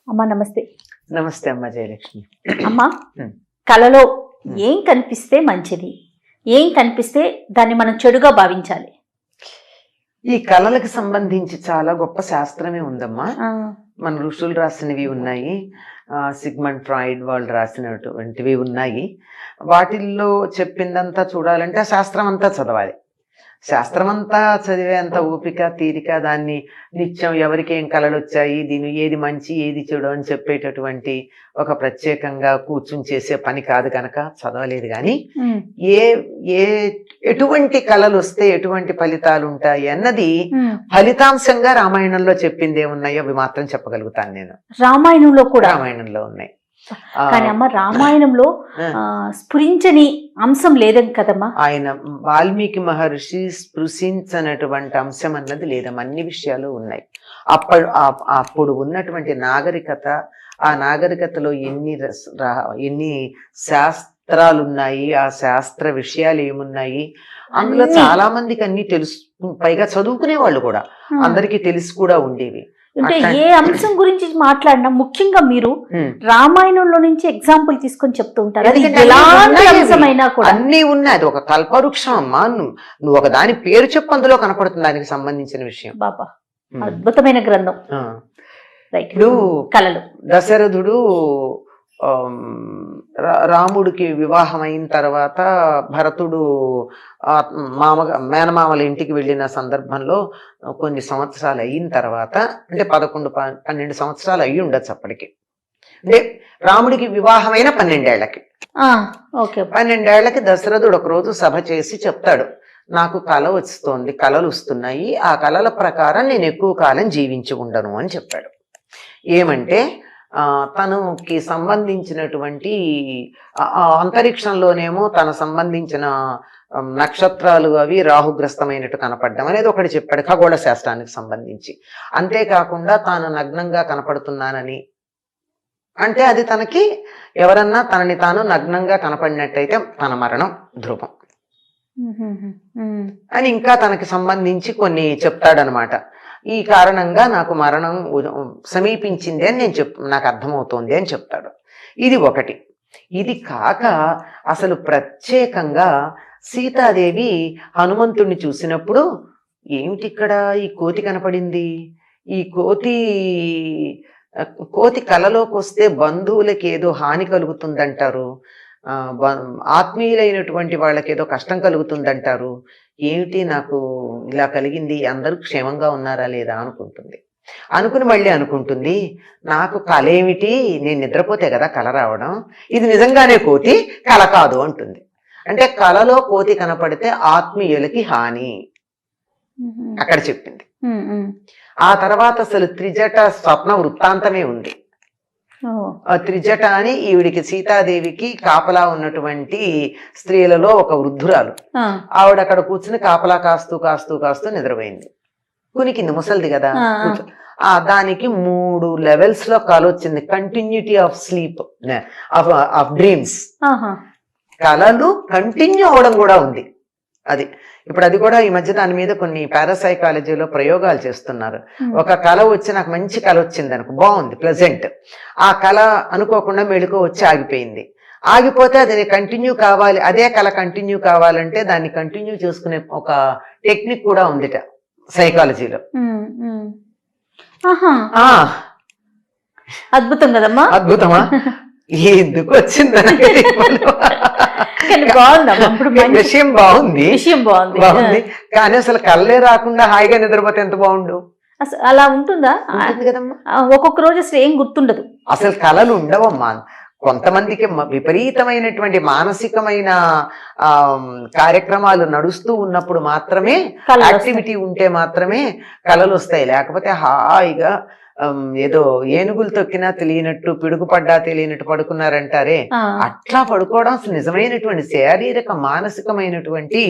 అమ్మా నమస్తే. నమస్తే అమ్మ జయలక్ష్మి. అమ్మా, కళలో ఏం కనిపిస్తే మంచిది, ఏం కనిపిస్తే దాన్ని మనం చెడుగా భావించాలి? ఈ కళలకు సంబంధించి చాలా గొప్ప శాస్త్రమే ఉందమ్మా. మన ఋషులు రాసినవి ఉన్నాయి, సిగ్మండ్ ఫ్రాయిడ్ వాళ్ళు రాసినటువంటివి ఉన్నాయి. వాటిల్లో చెప్పిందంతా చూడాలంటే ఆ శాస్త్రం అంతా చదవాలి. శాస్త్రం అంతా చదివేంత ఓపిక తీరిక, దాన్ని నిత్యం ఎవరికి ఏం కళలు వచ్చాయి, దీని ఏది మంచి ఏది చెడు అని చెప్పేటటువంటి ఒక ప్రత్యేకంగా కూర్చుని చేసే పని కాదు కనుక చదవలేదు. కానీ ఏ ఏ ఎటువంటి కళలు వస్తే ఎటువంటి ఫలితాలు ఉంటాయి అన్నది ఫలితాంశంగా రామాయణంలో చెప్పింది ఏమున్నాయో అవి మాత్రం చెప్పగలుగుతాను నేను. రామాయణంలో కూడా రామాయణంలో ఉన్నాయి. కానీ అమ్మ, రామాయణంలో స్ఫురించని అంశం లేదని కదమ్మా. ఆయన వాల్మీకి మహర్షి స్పృశించనటువంటి అంశం అన్నది లేదమ్మా. అన్ని విషయాలు ఉన్నాయి. అప్పుడు ఉన్నటువంటి నాగరికత, ఆ నాగరికతలో ఎన్ని శాస్త్రాలు ఉన్నాయి, ఆ శాస్త్ర విషయాలు ఏమున్నాయి, అందులో చాలా మందికి అన్ని తెలుసు. పైగా చదువుకునే వాళ్ళు కూడా అందరికీ తెలిసి కూడా ఉండేవి. అంటే ఏ అంశం గురించి మాట్లాడినా ముఖ్యంగా మీరు రామాయణంలో నుంచి ఎగ్జాంపుల్ తీసుకొని చెప్తూ ఉంటారు. అన్ని ఉన్నాయి. అది ఒక కల్పవృక్షం అమ్మా. నువ్వు ఒక దాని పేరు చెప్పు, అందులో కనపడుతుంది దానికి సంబంధించిన విషయం. బాబా, అద్భుతమైన గ్రంథం. ఇప్పుడు కళలు దశరథుడు రాముడికి వివాహం అయిన తర్వాత భరతుడు మేనమామల ఇంటికి వెళ్ళిన సందర్భంలో కొన్ని సంవత్సరాలు అయిన తర్వాత, అంటే 11-12 సంవత్సరాలు అయ్యి ఉండొచ్చు అప్పటికి. అంటే రాముడికి వివాహమైన 12 ఏళ్లకి 12 ఏళ్లకి దశరథుడు ఒకరోజు సభ చేసి చెప్తాడు, నాకు కళ వస్తోంది, కళలు వస్తున్నాయి, ఆ కళల ప్రకారం నేను ఎక్కువ కాలం జీవించి ఉండను అని చెప్పాడు. ఏమంటే తనకి సంబంధించినటువంటి అంతరిక్షంలోనేమో తన సంబంధించిన నక్షత్రాలు అవి రాహుగ్రస్తమైనట్టు కనపడడం అనేది ఒకటి చెప్పాడు, ఖగోళ శాస్త్రానికి సంబంధించి. అంతేకాకుండా తాను నగ్నంగా కనపడుతున్నానని, అంటే అది తనకి ఎవరన్నా తనని తాను నగ్నంగా కనపడినట్టయితే తన మరణం ధ్రువం అని ఇంకా తనకి సంబంధించి కొన్ని చెప్తాడనమాట. ఈ కారణంగా నాకు మరణం సమీపించింది అని నాకు అర్థమవుతోంది అని చెప్తాడు. ఇది ఒకటి. ఇది కాక అసలు ప్రత్యేకంగా సీతాదేవి హనుమంతుడిని చూసినప్పుడు, ఏమిటి ఇక్కడ ఈ కోతి కనపడింది, ఈ కోతి కలలోకి వస్తే బంధువులకి ఏదో హాని కలుగుతుందంటారు, ఆత్మీయులైనటువంటి వాళ్ళకి ఏదో కష్టం కలుగుతుందంటారు, ఏమిటి నాకు ఇలా కలిగింది, అందరూ క్షేమంగా ఉన్నారా లేదా అనుకుని మళ్ళీ అనుకుంటుంది, నాకు కళ ఏమిటి, నేను నిద్రపోతే కదా కళ రావడం, ఇది నిజంగానే కోతి, కళ కాదు అంటుంది. అంటే కళలో కోతి కనపడితే ఆత్మీయులకి హాని అక్కడ చెప్పింది. ఆ తర్వాత అసలు త్రిజట స్వప్న వృత్తాంతమే ఉంది. త్రిజట అని ఈవిడికి సీతాదేవికి కాపలా ఉన్నటువంటి స్త్రీలలో ఒక వృద్ధురాలు. ఆవిడ అక్కడ కూర్చుని కాపలా కాస్తూ నిద్రపోయింది. కునికింది, ముసలిది కదా. దానికి 3 levels లో కళ వచ్చింది. Continuity of sleep, of dreams. కళలు కంటిన్యూ అవడం కూడా ఉంది. అది ఇప్పుడు అది కూడా ఈ మధ్య దాని మీద కొన్ని పారాసైకాలజీలో ప్రయోగాలు చేస్తున్నారు. ఒక కళ వచ్చి, నాకు మంచి కళ వచ్చింది అనుకో, బాగుంది, ప్లెజెంట్, ఆ కళ అనుకోకుండా మెళుకో వచ్చి ఆగిపోయింది. ఆగిపోతే అది కంటిన్యూ కావాలి, అదే కళ కంటిన్యూ కావాలంటే దాన్ని కంటిన్యూ చేసుకునే ఒక టెక్నిక్ కూడా ఉందిట సైకాలజీలో. అద్భుతం కదమ్మా. అద్భుతమా? ఎందుకు వచ్చింది విషయం బాగుంది, కానీ అసలు కళ్ళే రాకుండా హాయిగా నిద్రపోతే ఎంత బాగుండు. అలా ఉంటుందా కదమ్మా? ఒక్కొక్క రోజు అసలు ఏం గుర్తుండదు, అసలు కళలు ఉండవమ్మా. కొంతమందికి విపరీతమైనటువంటి మానసికమైన కార్యక్రమాలు నడుస్తూ ఉన్నప్పుడు మాత్రమే, యాక్టివిటీ ఉంటే మాత్రమే కళలు వస్తాయి. లేకపోతే హాయిగా ఏదో ఏనుగులు తొక్కినా తెలియనట్టు, పిడుగుపడ్డా తెలియనట్టు పడుకున్నారంటారే, అట్లా పడుకోవడం నిజమైనటువంటి శారీరక మానసికమైనటువంటి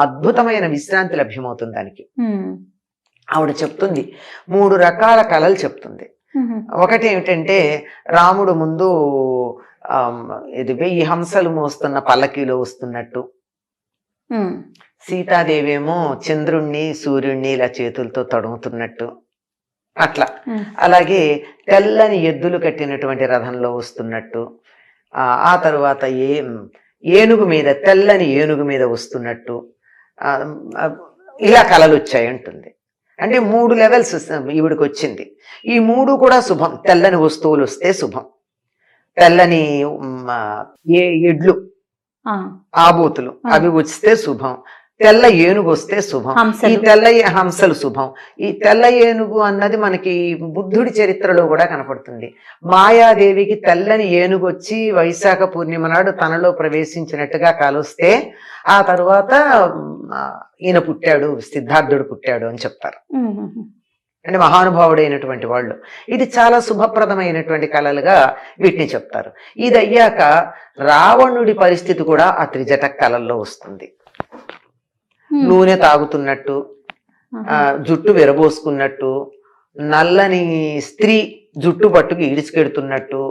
అద్భుతమైన విశ్రాంతి లభ్యమవుతుంది దానికి. ఆవిడ చెప్తుంది 3 రకాల కళలు చెప్తుంది. ఒకటి ఏమిటంటే, రాముడు ముందు ఇది 1000 హంసలు మోస్తున్న పల్లకీలో వస్తున్నట్టు, సీతాదేవేమో చంద్రుణ్ణి సూర్యుణ్ణి ఇలా చేతులతో తడుముతున్నట్టు, అట్లా. అలాగే తెల్లని ఎద్దులు కట్టినటువంటి రథంలో వస్తున్నట్టు, ఆ తరువాత ఏనుగు మీద, తెల్లని ఏనుగు మీద వస్తున్నట్టు, ఇలా కళలు వచ్చాయి అంటుంది. అంటే 3 లెవెల్స్ ఈవిడికి వచ్చింది. ఈ 3 కూడా శుభం. తెల్లని వస్తువులు వస్తే శుభం, తెల్లని ఎడ్లు ఆబోతులు అవి వస్తే శుభం, తెల్ల ఏనుగు వస్తే శుభం, ఈ తెల్ల హంసలు శుభం. ఈ తెల్ల ఏనుగు అన్నది మనకి బుద్ధుడి చరిత్రలో కూడా కనపడుతుంది. మాయాదేవికి తెల్లని ఏనుగు వచ్చి వైశాఖ పూర్ణిమ నాడు తనలో ప్రవేశించినట్టుగా కాలుస్తే ఆ తరువాత ఈయన పుట్టాడు, సిద్ధార్థుడు పుట్టాడు అని చెప్తారు. అంటే మహానుభావుడైనటువంటి వాళ్ళు. ఇది చాలా శుభప్రదమైనటువంటి కళలుగా వీటిని చెప్తారు. ఇది అయ్యాక రావణుడి పరిస్థితి కూడా ఆ త్రిజట కళల్లో వస్తుంది. నూనె తాగుతున్నట్టు, జుట్టు విరబోసుకున్నట్టు, నల్లని స్త్రీ జుట్టు పట్టుకు ఈడ్చుకెడుతున్నట్టు,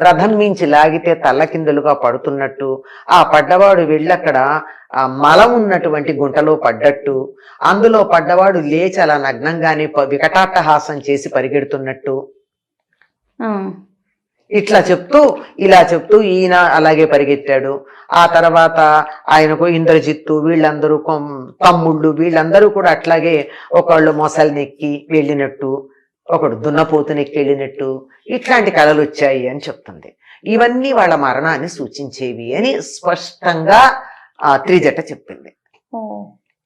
రథం మించి లాగితే తల్లకిందులుగా పడుతున్నట్టు, ఆ పడ్డవాడు వెళ్ళక్కడ ఆ మలం ఉన్నటువంటి గుంటలో పడ్డట్టు, అందులో పడ్డవాడు లేచి అలా నగ్నంగానే వికటాట్టహాసం చేసి పరిగెడుతున్నట్టు, ఇట్లా చెప్తూ ఇలా చెప్తూ ఈయన అలాగే పరిగెత్తాడు. ఆ తర్వాత ఆయనకు ఇంద్రజిత్తు వీళ్ళందరూ తమ్ముళ్ళు వీళ్ళందరూ కూడా అట్లాగే ఒకళ్ళు మొసలినెక్కి వెళ్ళినట్టు, ఒకడు దున్నపోతునెక్కి వెళ్ళినట్టు, ఇట్లాంటి కళలు వచ్చాయి అని చెప్తుంది. ఇవన్నీ వాళ్ళ మరణాన్ని సూచించేవి అని స్పష్టంగా ఆ త్రిజట చెప్పింది.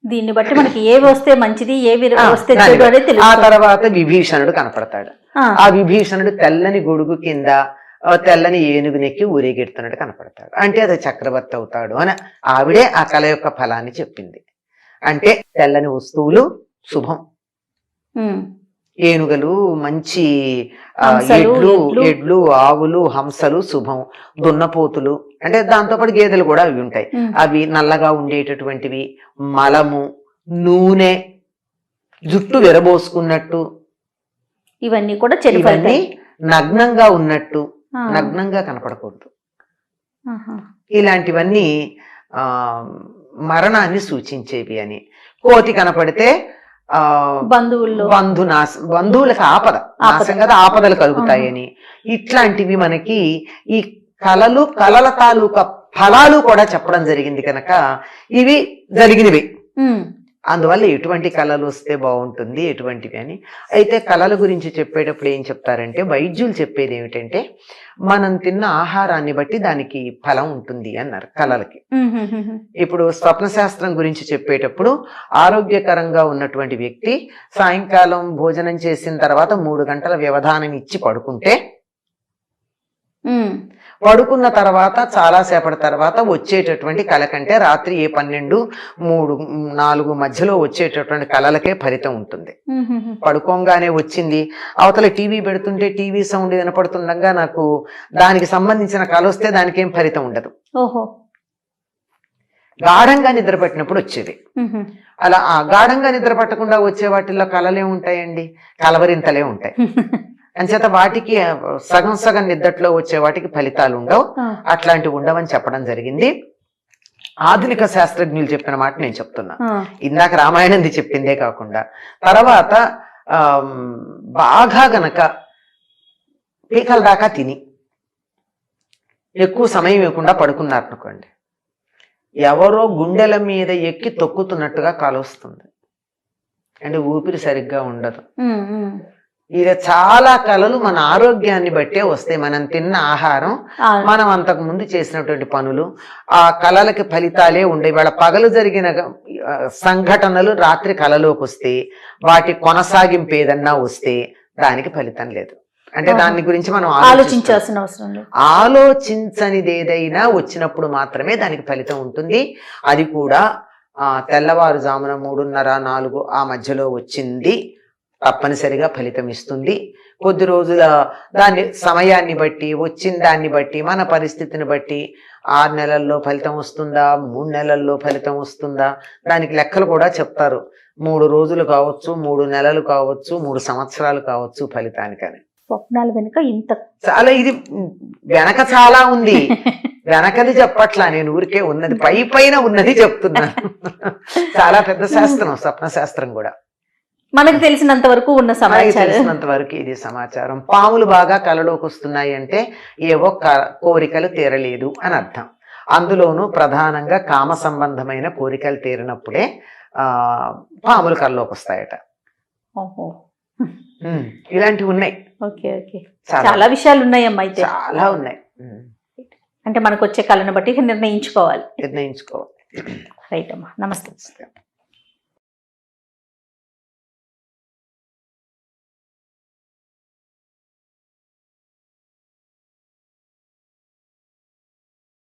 దీన్ని బట్టి మనకి ఏవి వస్తే మంచిది, ఏవి వస్తే చెడు. ఆ తర్వాత విభీషణుడు కనపడతాడు. ఆ విభీషణుడు తెల్లని గొడుగు కింద తెల్లని ఏనుగునెక్కి ఊరేగెడుతున్నట్టు కనపడతాడు. అంటే అది చక్రవర్తి అవుతాడు అని ఆవిడే ఆ కళ యొక్క ఫలాన్ని చెప్పింది. అంటే తెల్లని వస్తువులు శుభం, ఏనుగలు మంచి, ఎడ్లు ఆవులు హంసలు శుభం, దున్నపోతులు అంటే దాంతోపాటు గేదెలు కూడా అవి ఉంటాయి, అవి నల్లగా ఉండేటటువంటివి, మలము, నూనె, జుట్టు విరబోసుకున్నట్టు, ఇవన్నీ కూడా చెడు. నగ్నంగా ఉన్నట్టు, నగ్నంగా కనపడకూడదు, ఇలాంటివన్నీ మరణాన్ని సూచించేవి అని. కోతి కనపడితే బంధువులకు ఆపద నాశం కదా, ఆపదలు కలుగుతాయని. ఇట్లాంటివి మనకి ఈ కళల తాలూకా ఫలాలు కూడా చెప్పడం జరిగింది కనుక ఇవి జరిగినవి. అందువల్ల ఎటువంటి కళలు వస్తే బాగుంటుంది, ఎటువంటివి అని. అయితే కళల గురించి చెప్పేటప్పుడు ఏం చెప్తారంటే, వైద్యులు చెప్పేది ఏమిటంటే మనం తిన్న ఆహారాన్ని బట్టి దానికి ఫలం ఉంటుంది అన్నారు కళలకి. ఇప్పుడు స్వప్న శాస్త్రం గురించి చెప్పేటప్పుడు ఆరోగ్యకరంగా ఉన్నటువంటి వ్యక్తి సాయంకాలం భోజనం చేసిన తర్వాత 3 గంటల వ్యవధానం ఇచ్చి పడుకుంటే, పడుకున్న తర్వాత చాలాసేపటి తర్వాత వచ్చేటటువంటి కళ కంటే రాత్రి 12, 3, 4 మధ్యలో వచ్చేటటువంటి కళలకే ఫలితం ఉంటుంది. పడుకోగానే వచ్చింది, అవతల టీవీ పెడుతుంటే టీవీ సౌండ్ వినపడుతుండగా నాకు దానికి సంబంధించిన కళ వస్తే దానికి ఏం ఫలితం ఉండదు. గాఢంగా నిద్ర పట్టినప్పుడు వచ్చేది. అలా ఆ గాఢంగా నిద్ర పట్టకుండా వచ్చే వాటిల్లో కళలే ఉంటాయండి, కలవరింతలే ఉంటాయి. అంచేత వాటికి సగం సగం నిద్దట్లో వచ్చే వాటికి ఫలితాలు ఉండవు, అట్లాంటివి ఉండవని చెప్పడం జరిగింది. ఆధునిక శాస్త్రజ్ఞులు చెప్పిన మాట నేను చెప్తున్నా, ఇందాక రామాయణంది చెప్పిందే కాకుండా. తర్వాత బాగా గనక పీకల దాకా తిని ఎక్కువ సమయం ఇవ్వకుండా పడుకున్నారనుకోండి, ఎవరో గుండెల మీద ఎక్కి తొక్కుతున్నట్టుగా కాలొస్తుంది, అంటే ఊపిరి సరిగ్గా ఉండదు. ఇది చాలా కళలు మన ఆరోగ్యాన్ని బట్టే వస్తాయి. మనం తిన్న ఆహారం, మనం అంతకు ముందు చేసినటువంటి పనులు, ఆ కళలకి ఫలితాలే ఉండే. వాళ్ళ పగలు జరిగిన సంఘటనలు రాత్రి కళలోకి వస్తే, వాటి కొనసాగింపు ఏదన్నా వస్తే దానికి ఫలితం లేదు. అంటే దాని గురించి మనం ఆలోచించాల్సిన అవసరం లేదు. ఆలోచించనిది ఏదైనా వచ్చినప్పుడు మాత్రమే దానికి ఫలితం ఉంటుంది. అది కూడా తెల్లవారుజామున 3:30, 4 ఆ మధ్యలో వచ్చింది తప్పనిసరిగా ఫలితం ఇస్తుంది. కొద్ది రోజుల దాని సమయాన్ని బట్టి, వచ్చిన దాన్ని బట్టి, మన పరిస్థితిని బట్టి 6 నెలల్లో ఫలితం వస్తుందా, 3 నెలల్లో ఫలితం వస్తుందా, దానికి లెక్కలు కూడా చెప్తారు. 3 రోజులు కావచ్చు, 3 నెలలు కావచ్చు, 3 సంవత్సరాలు కావచ్చు ఫలితానికని. స్వప్నాల వెనుక ఇంత చాలా, ఇది వెనక చాలా ఉంది. వెనకది చెప్పట్లా, నేను ఊరికే ఉన్నది పైన ఉన్నది చెప్తున్నాను. చాలా పెద్ద శాస్త్రం స్వప్న శాస్త్రం కూడా. మనకు తెలిసినంత వరకు ఉన్న మనకి సమాచారం. తెలిసినంత వరకు ఇది సమాచారం. పాములు బాగా కలలోకి వస్తున్నాయి అంటే ఏవో కోరికలు తీరలేదు అని అర్థం. అందులోనూ ప్రధానంగా కామ సంబంధమైన కోరికలు తీరినప్పుడే పాములు కలలోకి వస్తాయట. ఓహో. ఇలాంటివి ఉన్నాయి, ఓకే ఓకే. చాలా విషయాలు ఉన్నాయమ్మా అయితే. చాలా ఉన్నాయి. అంటే మనకు వచ్చే కళను బట్టి నిర్ణయించుకోవాలి. నిర్ణయించుకోవాలి. రైట్ అమ్మా, నమస్తే.